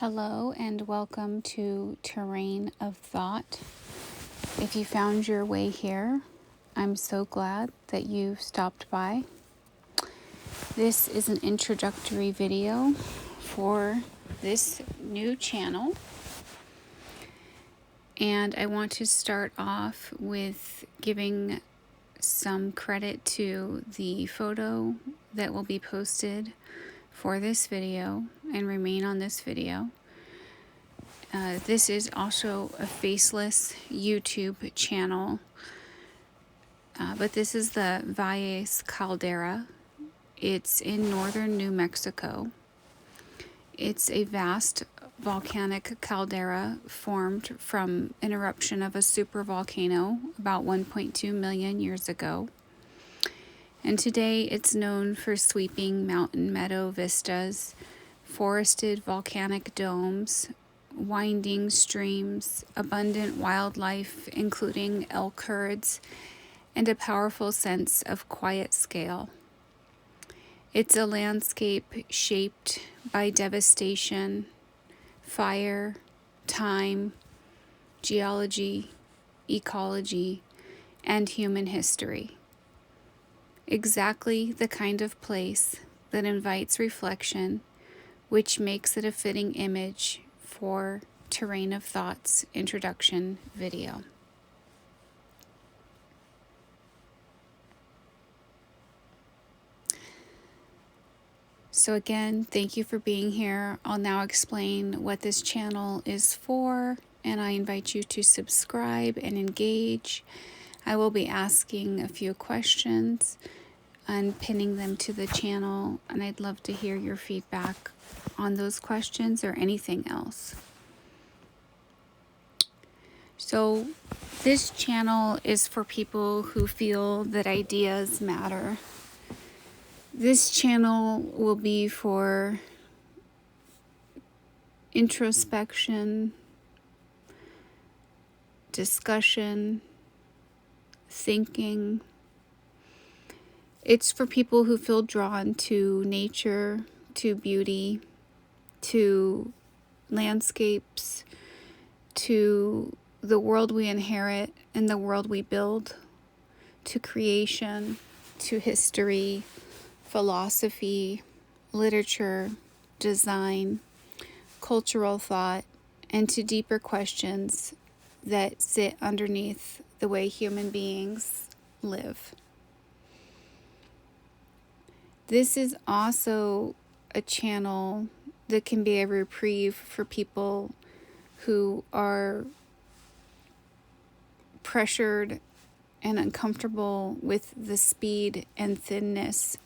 Hello and welcome to Terrain of Thought. If you found your way here, I'm so glad that you stopped by. This is an introductory video for this new channel. And I want to start off with giving some credit to the photo that will be posted for this video and remain on this video. This is also a faceless YouTube channel, but this is the Valles Caldera. It's in northern New Mexico. It's a vast volcanic caldera formed from an eruption of a supervolcano about 1.2 million years ago. And today it's known for sweeping mountain meadow vistas, forested volcanic domes, winding streams, abundant wildlife, including elk herds, and a powerful sense of quiet scale. It's a landscape shaped by devastation, fire, time, geology, ecology, and human history. Exactly the kind of place that invites reflection, which makes it a fitting image for Terrain of Thought's introduction video. So again, thank you for being here. I'll now explain what this channel is for, and I invite you to subscribe and engage. I will be asking a few questions and pinning them to the channel, and I'd love to hear your feedback on those questions or anything else. So this channel is for people who feel that ideas matter. This channel will be for introspection, discussion, thinking. It's for people who feel drawn to nature, to beauty, to landscapes, to the world we inherit and the world we build, to creation, to history, philosophy, literature, design, cultural thought, and to deeper questions that sit underneath the way human beings live. This is also a channel that can be a reprieve for people who are pressured and uncomfortable with the speed and thinness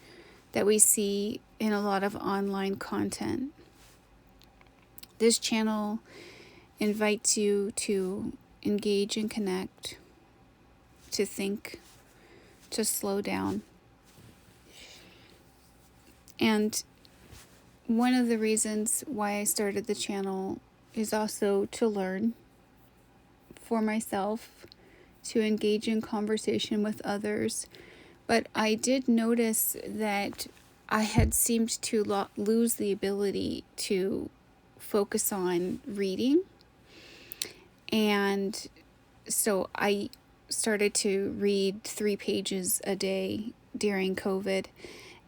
that we see in a lot of online content. This channel invites you to engage and connect, to think, to slow down. And one of the reasons why I started the channel is also to learn for myself, to engage in conversation with others. But I did notice that I had seemed to lose the ability to focus on reading. And so I started to read 3 pages a day during COVID.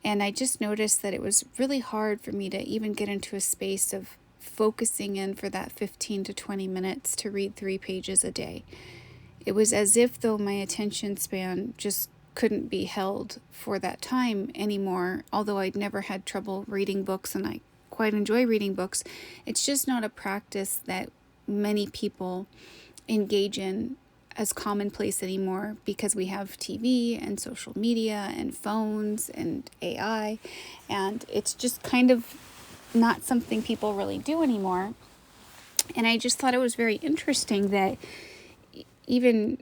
And I just noticed that it was really hard for me to even get into a space of focusing in for that 15 to 20 minutes to read 3 pages a day. It was as if though my attention span just couldn't be held for that time anymore, although I'd never had trouble reading books and I quite enjoy reading books. It's just not a practice that many people engage in as commonplace anymore because we have TV and social media and phones and AI, and it's just kind of not something people really do anymore. And I just thought it was very interesting that even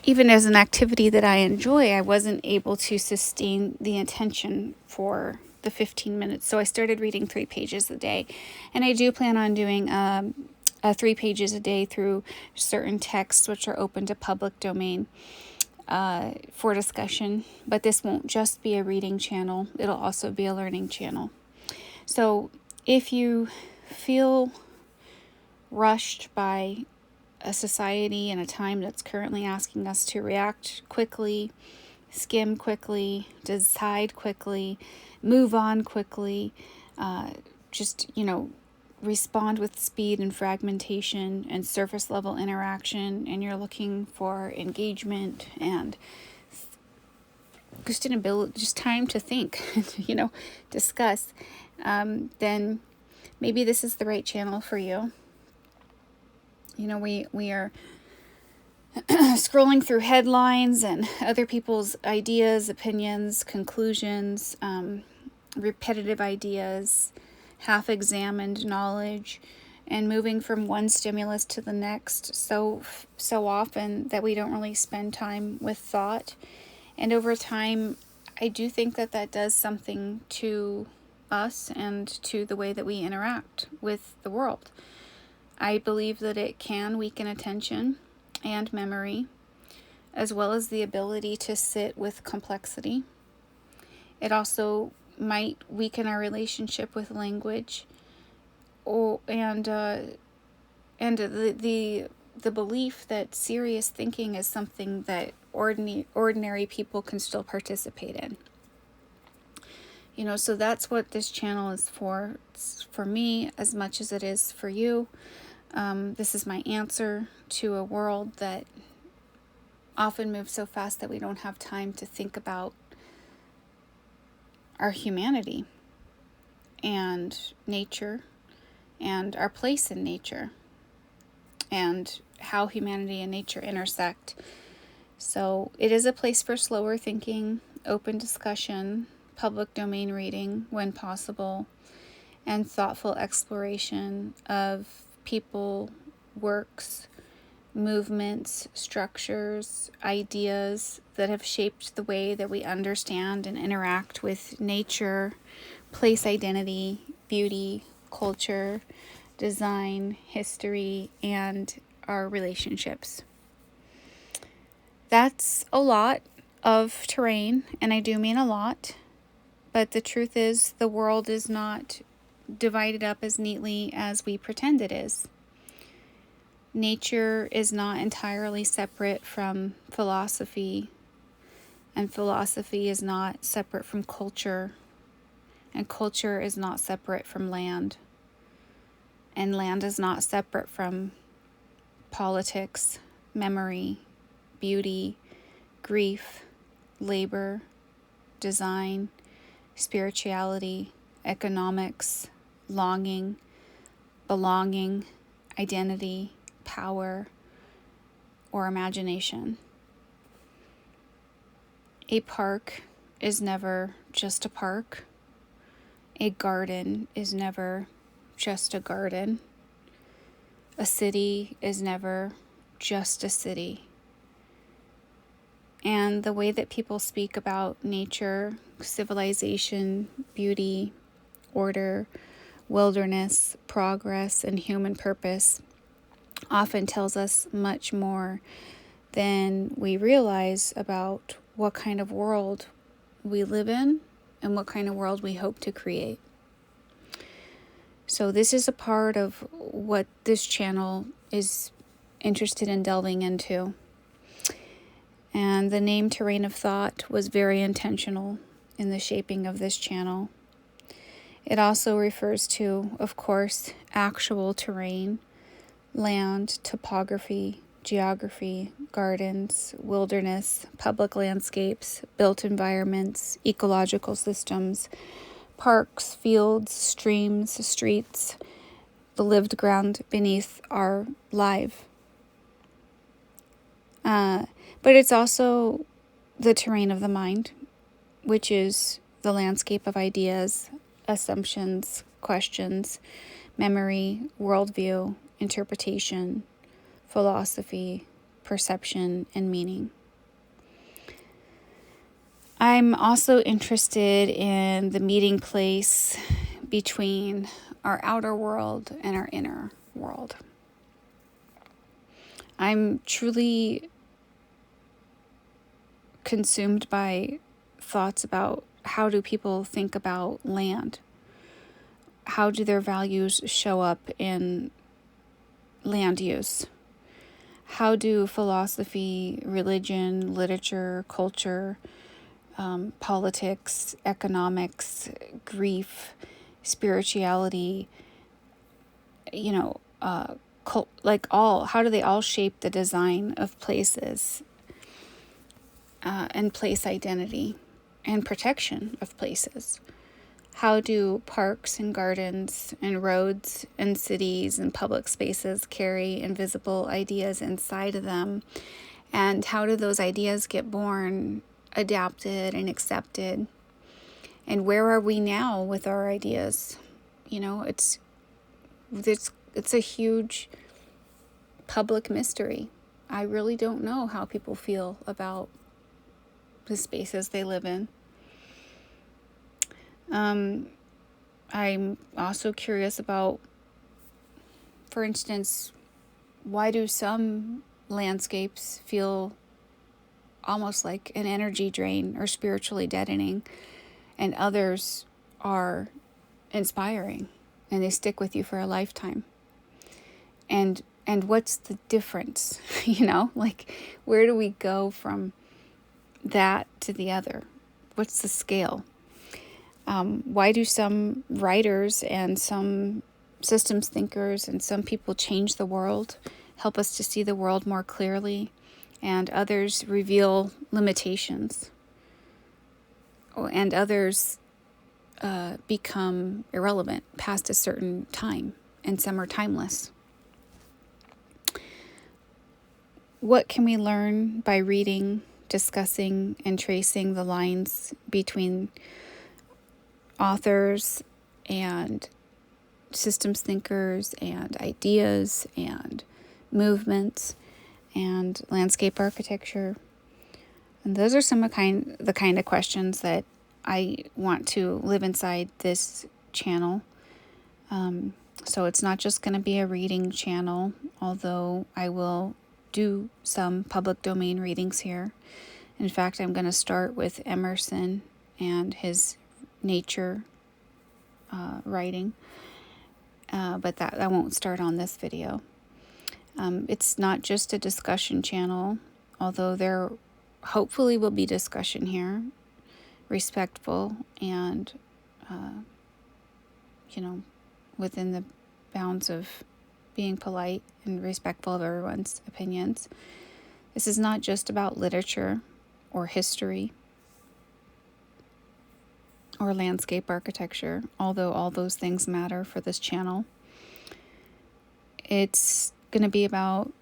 as an activity that I enjoy, I wasn't able to sustain the attention for the 15 minutes. So I started reading 3 pages a day, and I do plan on doing 3 pages a day through certain texts which are open to public domain for discussion. But this won't just be a reading channel. It'll also be a learning channel. So if you feel rushed by a society and a time that's currently asking us to react quickly, skim quickly, decide quickly, move on quickly, just, respond with speed and fragmentation and surface level interaction, and you're looking for engagement and just an ability, just time to think, discuss, then maybe this is the right channel for you. We are scrolling through headlines and other people's ideas, opinions, conclusions, repetitive ideas, half-examined knowledge, and moving from one stimulus to the next so often that we don't really spend time with thought. And over time, I do think that does something to us and to the way that we interact with the world. I believe that it can weaken attention and memory, as well as the ability to sit with complexity. It also might weaken our relationship with language, and the belief that serious thinking is something that ordinary people can still participate in. So that's what this channel is for. It's for me as much as it is for you. This is my answer to a world that often moves so fast that we don't have time to think about our humanity and nature and our place in nature and how humanity and nature intersect. So it is a place for slower thinking, open discussion, public domain reading when possible, and thoughtful exploration of people, works, movements, structures, ideas that have shaped the way that we understand and interact with nature, place identity, beauty, culture, design, history, and our relationships. That's a lot of terrain, and I do mean a lot, but the truth is the world is not divided up as neatly as we pretend it is. Nature is not entirely separate from philosophy, and philosophy is not separate from culture, and culture is not separate from land, and land is not separate from politics, memory, beauty, grief, labor, design, spirituality, economics, longing, belonging, identity, power, or imagination. A park is never just a park. A garden is never just a garden. A city is never just a city. And the way that people speak about nature, civilization, beauty, order, wilderness, progress, and human purpose often tells us much more than we realize about what kind of world we live in and what kind of world we hope to create. So this is a part of what this channel is interested in delving into. And the name Terrain of Thought was very intentional in the shaping of this channel. It also refers to, of course, actual terrain, land, topography, geography, gardens, wilderness, public landscapes, built environments, ecological systems, parks, fields, streams, streets, the lived ground beneath our life. But it's also the terrain of the mind, which is the landscape of ideas, assumptions, questions, memory, worldview, interpretation, philosophy, perception, and meaning. I'm also interested in the meeting place between our outer world and our inner world. I'm truly consumed by thoughts about how do people think about land? how do their values show up in land use? How do philosophy, religion, literature, culture, politics, economics, grief, spirituality, how do they all shape the design of places and place identity and protection of places? How do parks and gardens and roads and cities and public spaces carry invisible ideas inside of them? And how do those ideas get born, adapted, and accepted? And where are we now with our ideas? It's a huge public mystery. I really don't know how people feel about the spaces they live in. I'm also curious about, for instance, why do some landscapes feel almost like an energy drain or spiritually deadening, and others are inspiring and they stick with you for a lifetime? And what's the difference? Where do we go from that to the other? What's the scale? Why do some writers and some systems thinkers and some people change the world, help us to see the world more clearly, and others reveal limitations, and others become irrelevant past a certain time, and some are timeless? What can we learn by reading, discussing, and tracing the lines between authors and systems thinkers and ideas and movements and landscape architecture? And those are some of the kind of questions that I want to live inside this channel. So it's not just going to be a reading channel, although I will do some public domain readings here. In fact, I'm going to start with Emerson and his nature writing, but that won't start on this video. It's not just a discussion channel, although there hopefully will be discussion here, respectful and within the bounds of being polite and respectful of everyone's opinions. This is not just about literature or history or landscape architecture, although all those things matter for this channel. It's going to be about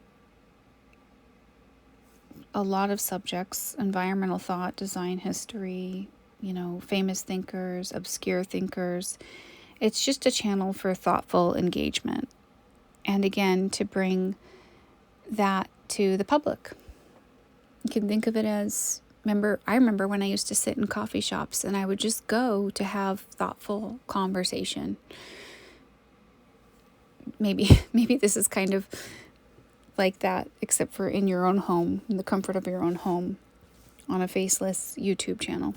a lot of subjects: environmental thought, design history, famous thinkers, obscure thinkers. It's just a channel for thoughtful engagement. And again, to bring that to the public. You can think of it as, I remember when I used to sit in coffee shops and I would just go to have thoughtful conversation. Maybe this is kind of like that, except for in your own home, in the comfort of your own home, on a faceless YouTube channel.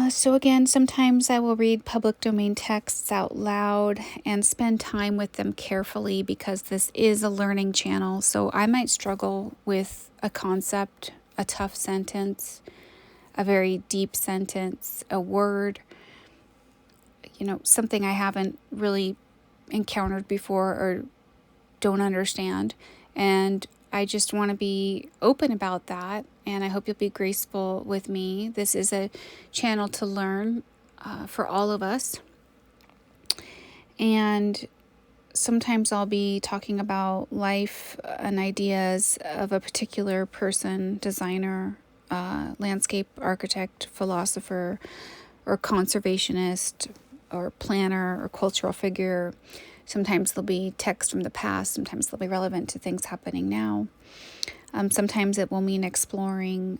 So again, sometimes I will read public domain texts out loud and spend time with them carefully, because this is a learning channel. So I might struggle with a concept, a tough sentence, a very deep sentence, a word, something I haven't really encountered before or don't understand. And I just want to be open about that, and I hope you'll be graceful with me. This is a channel to learn for all of us. And sometimes I'll be talking about life and ideas of a particular person, designer, landscape architect, philosopher, or conservationist, or planner, or cultural figure. Sometimes there'll be text from the past. Sometimes they'll be relevant to things happening now. Sometimes it will mean exploring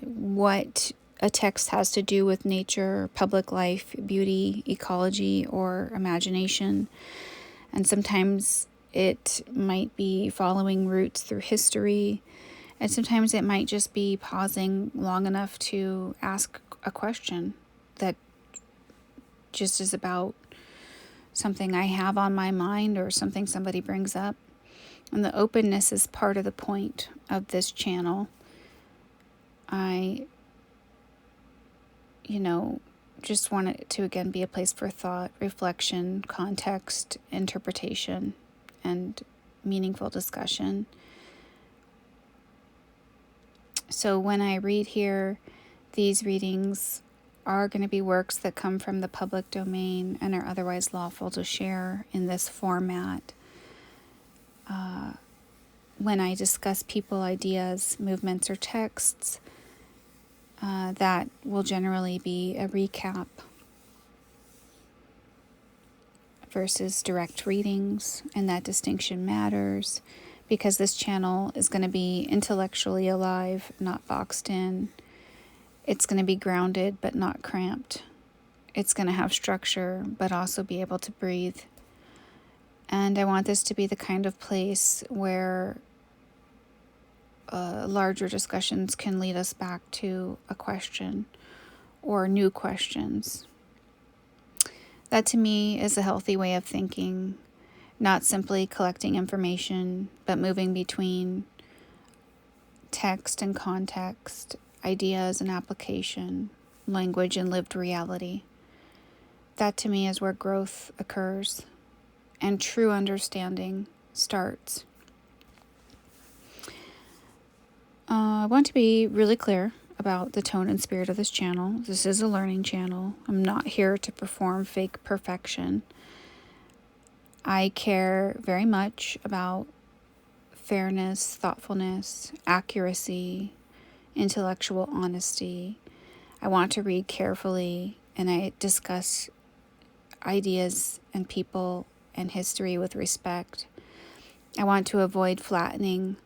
what a text has to do with nature, public life, beauty, ecology, or imagination. And sometimes it might be following roots through history. And sometimes it might just be pausing long enough to ask a question that just is about something I have on my mind or something somebody brings up. And the openness is part of the point of this channel. I, just want it to again be a place for thought, reflection, context, interpretation, and meaningful discussion. So when I read here, these readings are going to be works that come from the public domain and are otherwise lawful to share in this format. When I discuss people, ideas, movements, or texts, that will generally be a recap versus direct readings, and that distinction matters because this channel is going to be intellectually alive, not boxed in. It's going to be grounded but not cramped. It's going to have structure but also be able to breathe. And I want this to be the kind of place where larger discussions can lead us back to a question or new questions. That to me is a healthy way of thinking, not simply collecting information, but moving between text and context, ideas and application, language and lived reality. That to me is where growth occurs and true understanding starts. I want to be really clear about the tone and spirit of this channel. This is a learning channel. I'm not here to perform fake perfection. I care very much about fairness, thoughtfulness, accuracy, intellectual honesty. I want to read carefully, and I discuss ideas and people and history with respect. I want to avoid flattening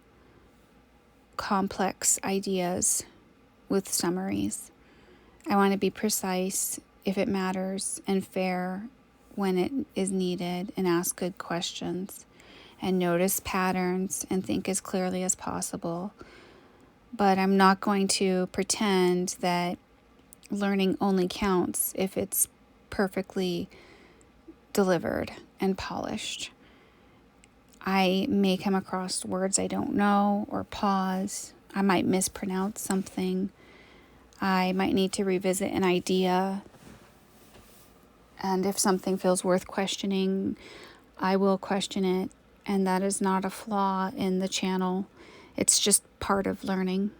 complex ideas with summaries. I want to be precise if it matters and fair when it is needed, and ask good questions and notice patterns and think as clearly as possible. But I'm not going to pretend that learning only counts if it's perfectly delivered and polished. I may come across words I don't know or pause. I might mispronounce something. I might need to revisit an idea. And if something feels worth questioning, I will question it. And that is not a flaw in the channel. It's just part of learning.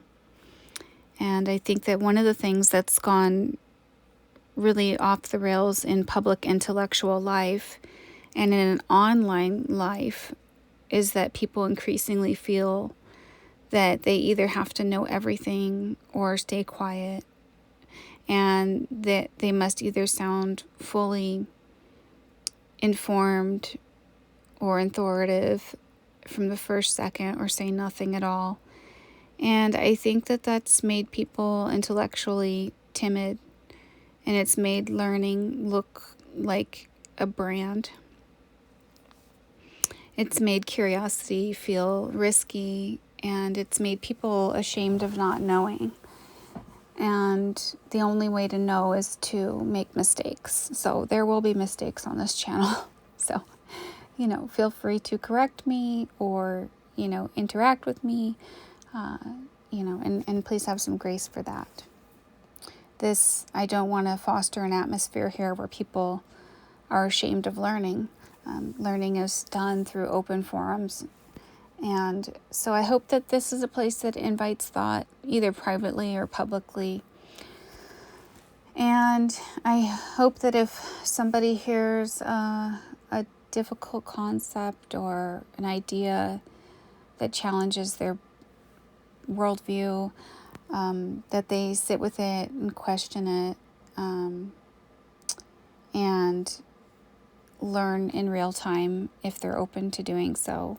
And I think that one of the things that's gone really off the rails in public intellectual life and in an online life is that people increasingly feel that they either have to know everything or stay quiet, and that they must either sound fully informed or authoritative from the first second or say nothing at all. And I think that that's made people intellectually timid, and it's made learning look like a brand. It's made curiosity feel risky, and it's made people ashamed of not knowing. And the only way to know is to make mistakes. So there will be mistakes on this channel. So, feel free to correct me or, interact with me, and please have some grace for that. I don't want to foster an atmosphere here where people are ashamed of learning. Learning is done through open forums. And so I hope that this is a place that invites thought, either privately or publicly. And I hope that if somebody hears a difficult concept or an idea that challenges their worldview, that they sit with it and question it, and learn in real time if they're open to doing so.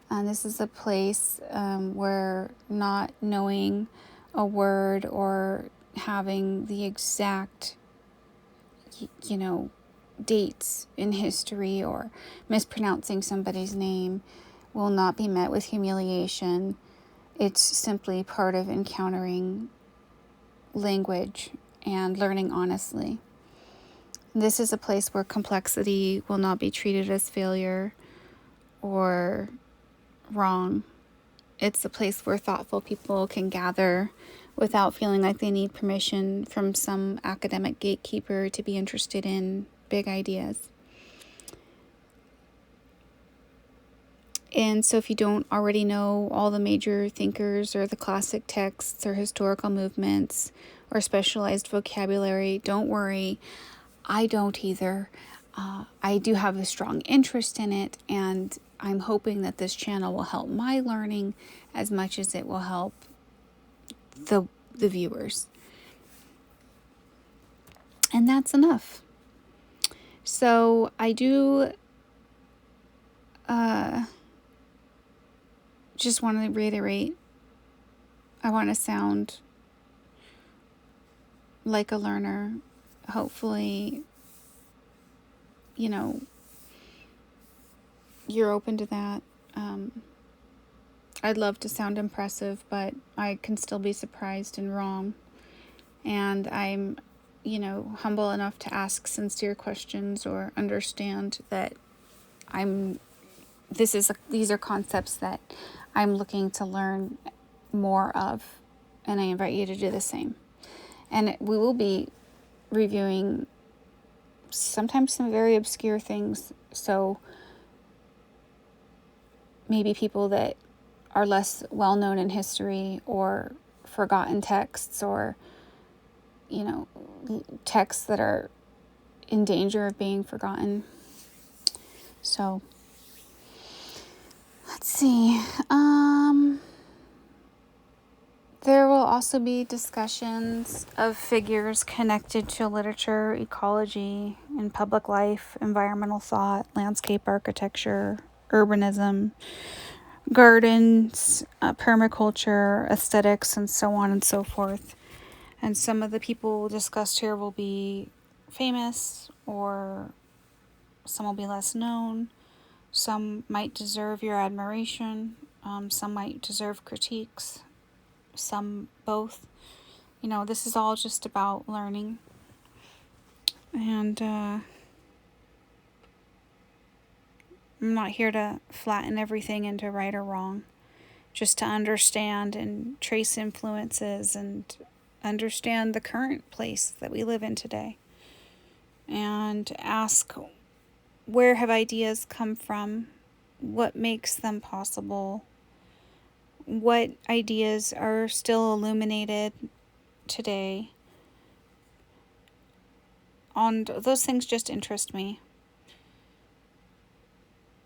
And this is a place where not knowing a word or having the exact, dates in history or mispronouncing somebody's name will not be met with humiliation. It's simply part of encountering language and learning honestly. This is a place where complexity will not be treated as failure or wrong. It's a place where thoughtful people can gather without feeling like they need permission from some academic gatekeeper to be interested in big ideas. And so if you don't already know all the major thinkers or the classic texts or historical movements or specialized vocabulary, don't worry. I don't either. I do have a strong interest in it, and I'm hoping that this channel will help my learning as much as it will help the viewers. And that's enough. So I do just want to reiterate, I want to sound like a learner. Hopefully, you're open to that. I'd love to sound impressive, but I can still be surprised and wrong. And I'm, humble enough to ask sincere questions or understand that these are concepts that I'm looking to learn more of, and I invite you to do the same. And we will be reviewing sometimes some very obscure things, so maybe people that are less well known in history or forgotten texts, or texts that are in danger of being forgotten. So let's see. There will also be discussions of figures connected to literature, ecology, and public life, environmental thought, landscape architecture, urbanism, gardens, permaculture, aesthetics, and so on and so forth. And some of the people discussed here will be famous, or some will be less known. Some might deserve your admiration. Some might deserve critiques. Some both. This is all just about learning. And I'm not here to flatten everything into right or wrong. Just to understand and trace influences and understand the current place that we live in today. And ask, where have ideas come from? What makes them possible? What ideas are still illuminated today? And those things just interest me.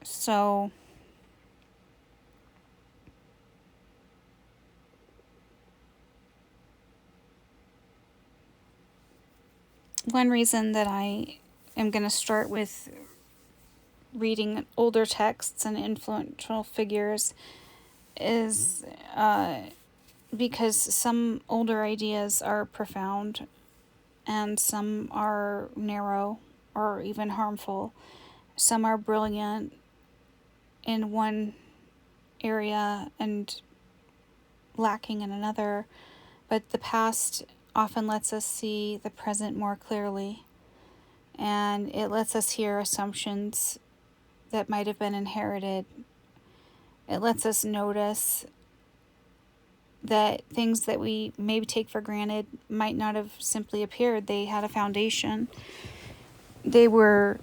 So one reason that I am going to start with reading older texts and influential figures is because some older ideas are profound and some are narrow or even harmful. Some are brilliant in one area and lacking in another, but the past often lets us see the present more clearly, and it lets us hear assumptions that might have been inherited. It lets us notice that things that we maybe take for granted might not have simply appeared. They had a foundation. They were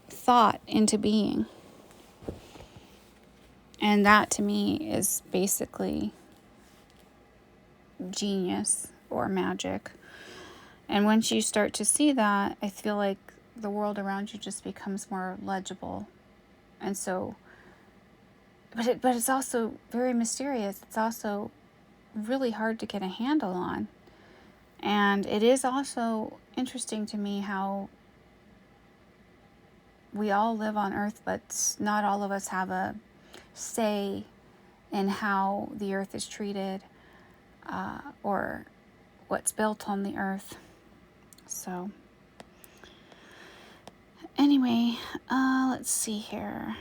thought into being. And that to me is basically genius or magic. And once you start to see that, I feel like the world around you just becomes more legible. And so, but it's also very mysterious. It's also really hard to get a handle on. And it is also interesting to me how we all live on Earth, but not all of us have a say in how the Earth is treated, or what's built on the Earth. So anyway, let's see here.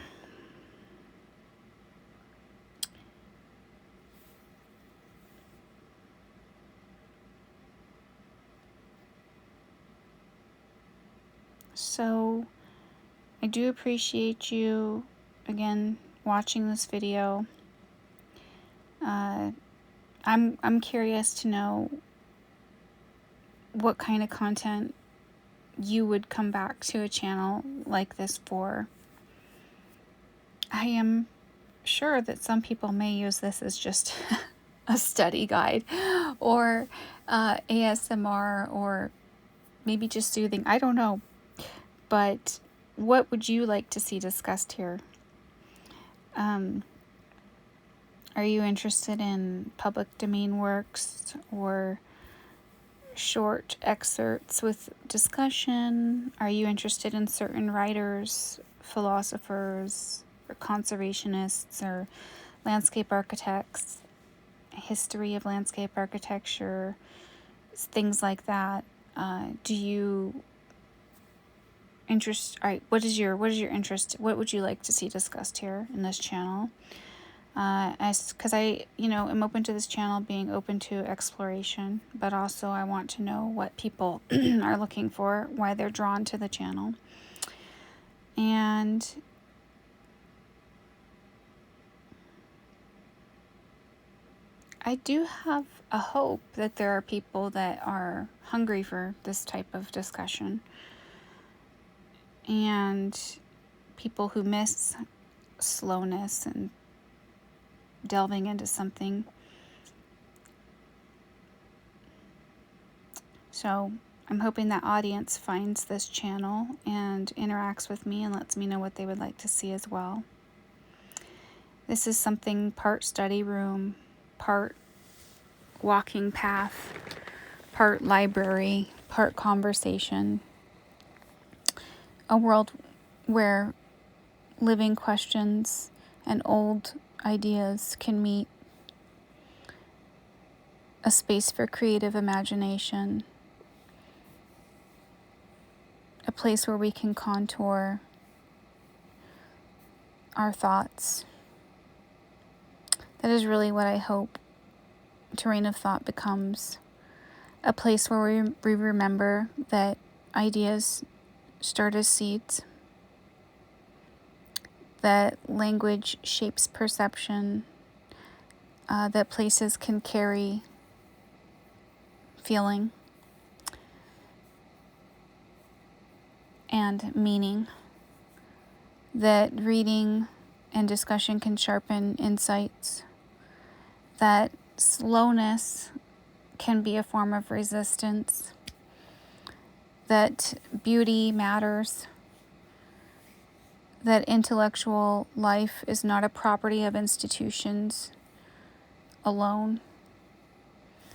So I do appreciate you, again, watching this video. I'm curious to know what kind of content you would come back to a channel like this for. I am sure that some people may use this as just a study guide or ASMR or maybe just soothing. I don't know. But what would you like to see discussed here? Are you interested in public domain works or short excerpts with discussion? Are you interested in certain writers, philosophers, or conservationists, or landscape architects, history of landscape architecture, things like that? Do you interest? All right, what is your interest? What would you like to see discussed here in this channel? Because I am open to this channel being open to exploration, but also I want to know what people are looking for, why they're drawn to the channel. And I do have a hope that there are people that are hungry for this type of discussion, and people who miss slowness and delving into something. So I'm hoping that audience finds this channel and interacts with me and lets me know what they would like to see as well. This is something part study room, part walking path, part library, part conversation. A world where living questions and old ideas can meet. A space for creative imagination. A place where we can contour our thoughts. That is really what I hope Terrain of Thought becomes. A place where we remember that ideas start as seeds, that language shapes perception, that places can carry feeling and meaning, that reading and discussion can sharpen insights, that slowness can be a form of resistance, that beauty matters, that intellectual life is not a property of institutions alone,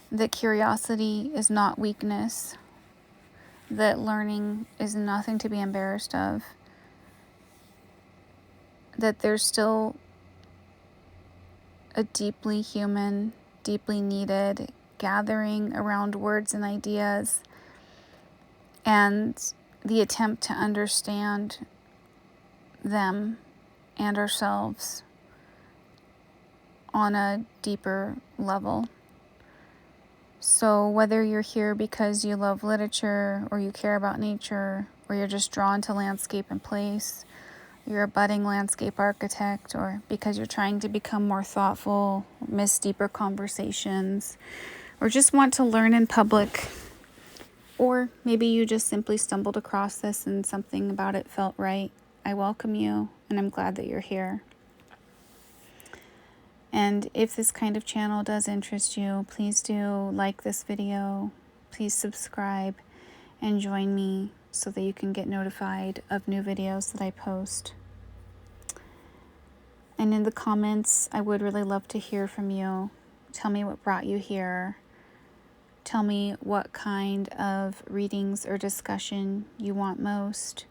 that curiosity is not weakness, that learning is nothing to be embarrassed of, that there's still a deeply human, deeply needed gathering around words and ideas, and the attempt to understand them and ourselves on a deeper level. So whether you're here because you love literature, or you care about nature, or you're just drawn to landscape and place, you're a budding landscape architect, or because you're trying to become more thoughtful, miss deeper conversations, or just want to learn in public, or maybe you just simply stumbled across this and something about it felt right, I welcome you, and I'm glad that you're here. And if this kind of channel does interest you, please do like this video, please subscribe, and join me so that you can get notified of new videos that I post. And in the comments, I would really love to hear from you. Tell me what brought you here. Tell me what kind of readings or discussion you want most.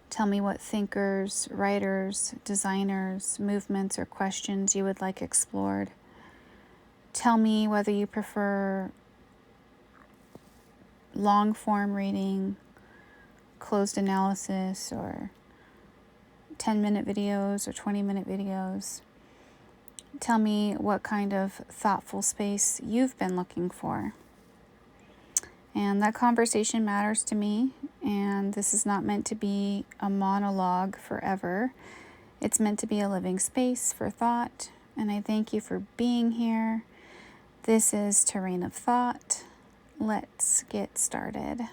Tell me what thinkers, writers, designers, movements, or questions you would like explored. Tell me whether you prefer long-form reading, closed analysis, or 10-minute videos or 20-minute videos. Tell me what kind of thoughtful space you've been looking for. And that conversation matters to me. And this is not meant to be a monologue forever. It's meant to be a living space for thought. And I thank you for being here. This is Terrain of Thought. Let's get started.